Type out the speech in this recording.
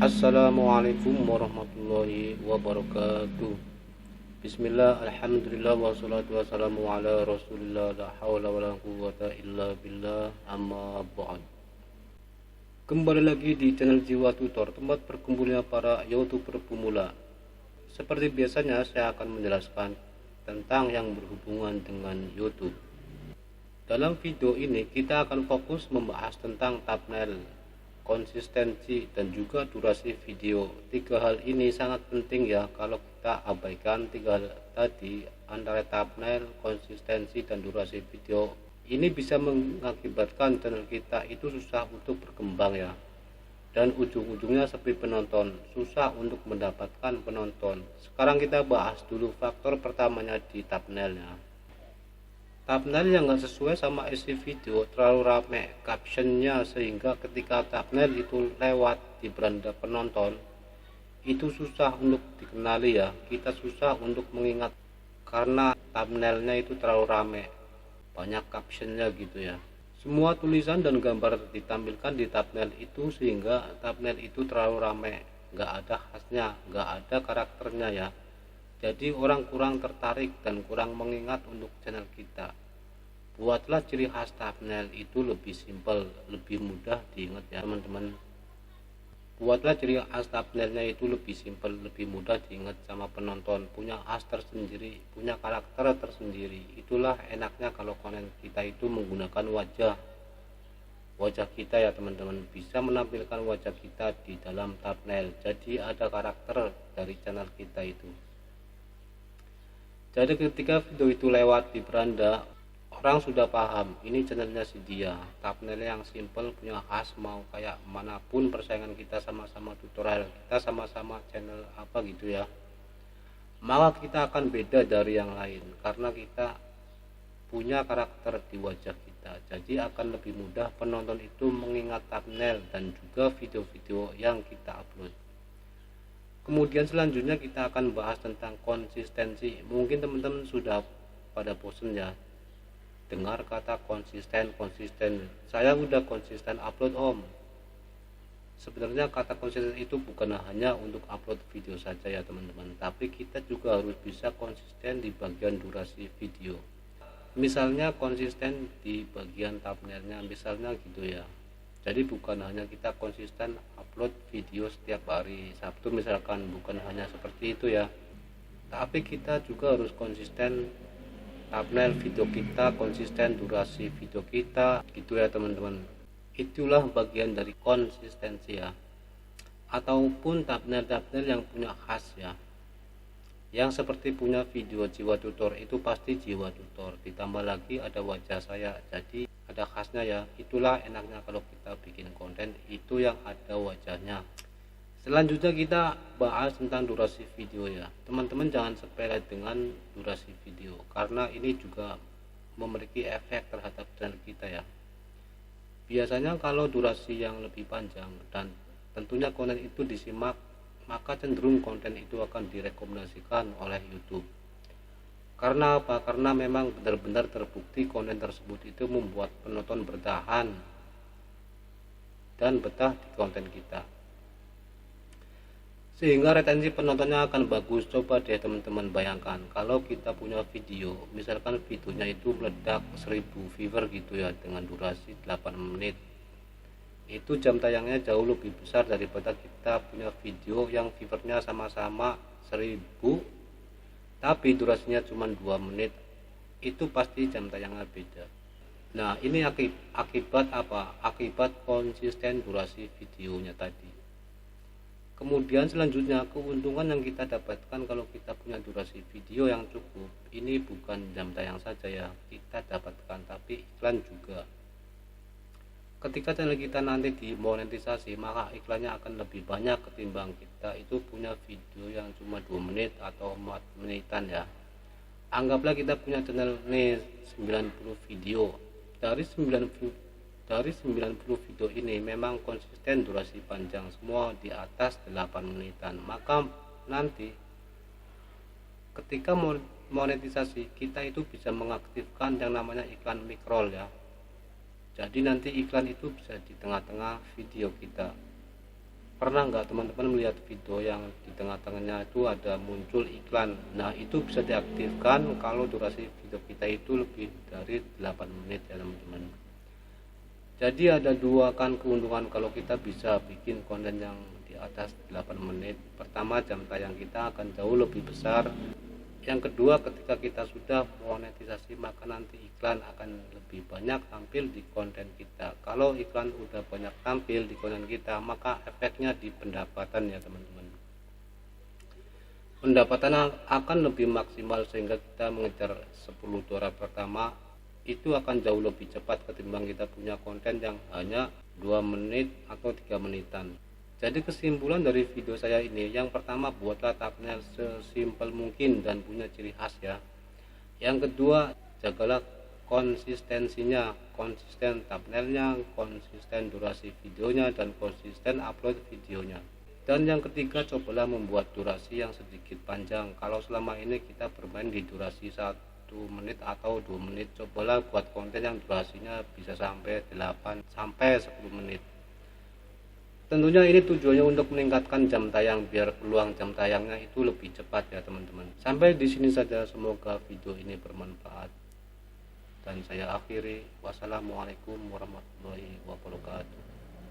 Assalamualaikum warahmatullahi wabarakatuh. Bismillah, alhamdulillah, wassalatu wassalamu ala rasulillah, la hawla wa la quwwata illa billah, amma ba'd. Kembali lagi di channel Jiwa Tutor, tempat berkumpulnya para youtuber pemula. Seperti biasanya, saya akan menjelaskan tentang yang berhubungan dengan YouTube. Dalam video ini kita akan fokus membahas tentang thumbnail, konsistensi, dan juga durasi video. Tiga hal ini sangat penting ya. Kalau kita abaikan tiga hal tadi, antara thumbnail, konsistensi, dan durasi video, ini bisa mengakibatkan channel kita itu susah untuk berkembang ya, dan ujung-ujungnya sepi penonton, susah untuk mendapatkan penonton. Sekarang kita bahas dulu faktor pertamanya di thumbnailnya. Thumbnail yang nggak sesuai sama isi video, terlalu rame captionnya, sehingga ketika thumbnail itu lewat di beranda penonton itu susah untuk dikenali ya, kita susah untuk mengingat karena thumbnailnya itu terlalu rame, banyak captionnya gitu ya. Semua tulisan dan gambar ditampilkan di thumbnail itu, sehingga thumbnail itu terlalu rame, nggak ada khasnya, nggak ada karakternya ya. Jadi orang kurang tertarik dan kurang mengingat untuk channel kita. Buatlah ciri khas thumbnail itu lebih simpel, lebih mudah diingat ya teman-teman. Buatlah ciri khas thumbnailnya itu lebih simpel, lebih mudah diingat sama penonton, punya khas tersendiri, punya karakter tersendiri. Itulah enaknya kalau konten kita itu menggunakan wajah kita ya teman-teman, bisa menampilkan wajah kita di dalam thumbnail. Jadi ada karakter dari channel kita itu. Jadi ketika video itu lewat di beranda, orang sudah paham ini channelnya si dia. Thumbnail yang simple, punya khas, mau kayak manapun persaingan kita sama-sama tutorial, kita sama-sama channel apa gitu ya, maka kita akan beda dari yang lain karena kita punya karakter di wajah kita. Jadi akan lebih mudah penonton itu mengingat thumbnail dan juga video-video yang kita upload. Kemudian selanjutnya kita akan bahas tentang konsistensi. Mungkin teman-teman sudah pada bosan ya dengar kata konsisten. Saya udah konsisten upload om. Sebenarnya kata konsisten itu bukan hanya untuk upload video saja ya teman-teman, tapi kita juga harus bisa konsisten di bagian durasi video. Misalnya konsisten di bagian thumbnailnya misalnya gitu ya. Jadi bukan hanya kita konsisten upload video setiap hari Sabtu misalkan, bukan hanya seperti itu ya, tapi kita juga harus konsisten thumbnail video kita, konsisten durasi video kita gitu ya teman-teman. Itulah bagian dari konsistensi ya, ataupun thumbnail yang punya khas ya, yang seperti punya video Jiwa Tutor itu pasti Jiwa Tutor, ditambah lagi ada wajah saya, jadi ada khasnya ya. Itulah enaknya kalau kita bikin konten itu yang ada wajahnya. Selanjutnya kita bahas tentang durasi video ya teman-teman. Jangan sepele dengan durasi video karena ini juga memiliki efek terhadap channel kita ya. Biasanya kalau durasi yang lebih panjang dan tentunya konten itu disimak, maka cenderung konten itu akan direkomendasikan oleh YouTube. Karena apa? Karena memang benar-benar terbukti konten tersebut itu membuat penonton bertahan dan betah di konten kita, sehingga retensi penontonnya akan bagus. Coba deh teman-teman bayangkan kalau kita punya video, misalkan videonya itu meledak 1000 viewer gitu ya, dengan durasi 8 menit, itu jam tayangnya jauh lebih besar daripada kita punya video yang viewernya sama-sama 1000 tapi durasinya cuma 2 menit. Itu pasti jam tayangnya beda. Nah ini akibat apa? Akibat konsisten durasi videonya tadi. Kemudian selanjutnya keuntungan yang kita dapatkan kalau kita punya durasi video yang cukup, ini bukan jam tayang saja ya kita dapatkan, tapi iklan juga. Ketika channel kita nanti dimonetisasi, maka iklannya akan lebih banyak ketimbang kita itu punya video yang cuma 2 menit atau 4 menitan ya. Anggaplah kita punya channel nih 90 video. Dari 90 video ini memang konsisten durasi panjang, semua di atas 8 menitan. Maka nanti ketika monetisasi kita itu bisa mengaktifkan yang namanya iklan microll ya. Jadi nanti iklan itu bisa di tengah-tengah video kita. Pernah nggak teman-teman melihat video yang di tengah-tengahnya itu ada muncul iklan? Nah, itu bisa diaktifkan kalau durasi video kita itu lebih dari 8 menit ya teman-teman. Jadi ada dua kan keuntungan kalau kita bisa bikin konten yang di atas 8 menit. Pertama, jam tayang kita akan jauh lebih besar. Yang kedua, ketika kita sudah monetisasi, maka nanti iklan akan lebih banyak tampil di konten kita. Kalau iklan udah banyak tampil di konten kita, maka efeknya di pendapatan ya teman-teman. Pendapatan akan lebih maksimal sehingga kita mengejar 10 dolar pertama itu akan jauh lebih cepat ketimbang kita punya konten yang hanya 2 menit atau 3 menitan. Jadi kesimpulan dari video saya ini, yang pertama, buatlah thumbnail sesimpel mungkin dan punya ciri khas ya. Yang kedua, jagalah konsistensinya, konsisten thumbnailnya, konsisten durasi videonya, dan konsisten upload videonya. Dan yang ketiga, cobalah membuat durasi yang sedikit panjang. Kalau selama ini kita bermain di durasi 1 menit atau 2 menit, cobalah buat konten yang durasinya bisa sampai 8 sampai 10 menit. Tentunya ini tujuannya untuk meningkatkan jam tayang biar peluang jam tayangnya itu lebih cepat ya teman-teman. Sampai di sini saja, semoga video ini bermanfaat. Dan saya akhiri, wassalamualaikum warahmatullahi wabarakatuh.